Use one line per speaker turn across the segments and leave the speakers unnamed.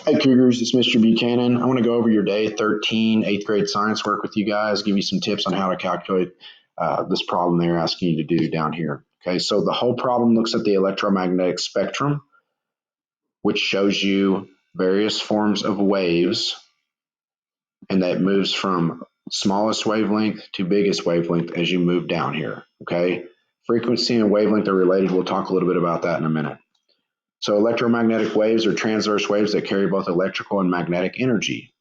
Hey Cougars, it's Mr. Buchanan. I want to go over your day 13 8th grade science work with you guys, give you some tips on how to calculate this problem they're asking you to do down here. Okay, so the whole problem looks at the electromagnetic spectrum, which shows you various forms of waves, and that moves from smallest wavelength to biggest wavelength as you move down here. Okay, frequency and wavelength are related. We'll talk a little bit about that in a minute. So electromagnetic waves are transverse waves that carry both electrical and magnetic energy.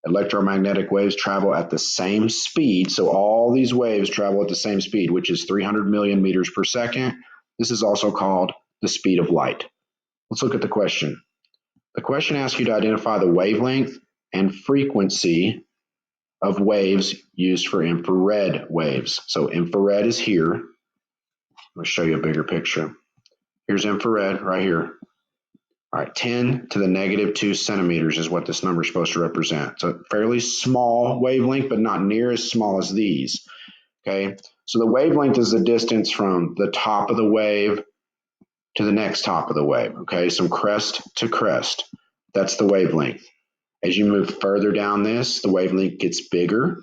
Electromagnetic waves travel at the same speed, so all these waves travel at the same speed, which is 300 million meters per second. This is also called the speed of light. Let's look at the question. The question asks you to identify the wavelength and frequency of waves used for infrared waves. So infrared is here. I'm going to show you a bigger picture. Here's infrared right here. All right, 10 to the negative 2 centimeters is what this number is supposed to represent. So fairly small wavelength, but not near as small as these. Okay, so the wavelength is the distance from the top of the wave to the next top of the wave. Okay, so crest to crest. That's the wavelength. As you move further down this, the wavelength gets bigger.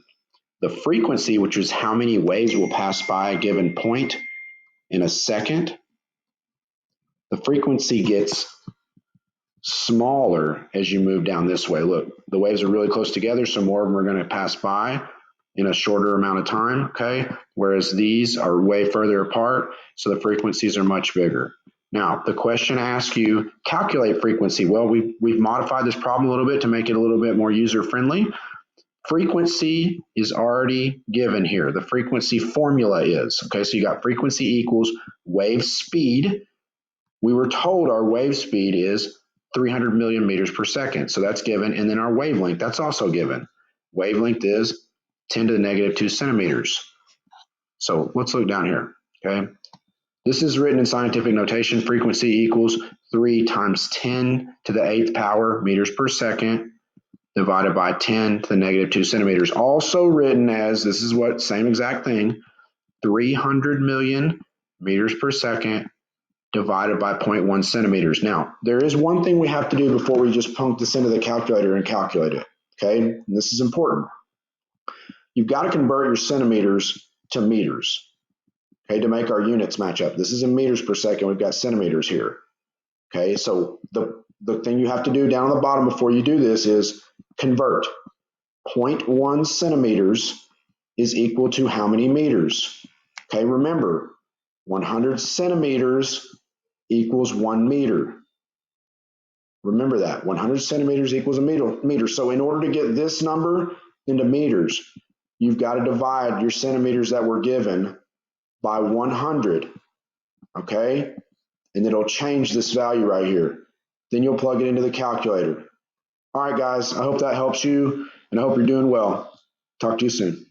The frequency, which is how many waves will pass by a given point in a second, the frequency gets smaller as you move down this way. Look, the waves are really close together, so more of them are going to pass by in a shorter amount of time, okay? Whereas these are way further apart, so the frequencies are much bigger. Now, the question asks you, calculate frequency. Well, we've modified this problem a little bit to make it a little bit more user-friendly. Frequency is already given here. The frequency formula is, okay, so you got frequency equals wave speed. We were told our wave speed is 300 million meters per second. So that's given. And then our wavelength, that's also given. Wavelength is 10 to the negative 2 centimeters. So let's look down here. Okay. This is written in scientific notation. Frequency equals 3 times 10 to the 8th power meters per second divided by 10 to the negative 2 centimeters. Also written as, this is what, same exact thing, 300 million meters per second divided by 0.1 centimeters. Now, there is one thing we have to do before we just pump this into the calculator and calculate it, okay? And this is important. You've got to convert your centimeters to meters, okay, to make our units match up. This is in meters per second. We've got centimeters here, okay? So the thing you have to do down on the bottom before you do this is convert. 0.1 centimeters is equal to how many meters? Okay, remember, 100 centimeters equals 1 meter. Remember that, 100 centimeters equals a meter. So in order to get this number into meters, you've got to divide your centimeters that were given by 100, okay? And it'll change this value right here. Then you'll plug it into the calculator. All right, guys, I hope that helps you, and I hope you're doing well. Talk to you soon.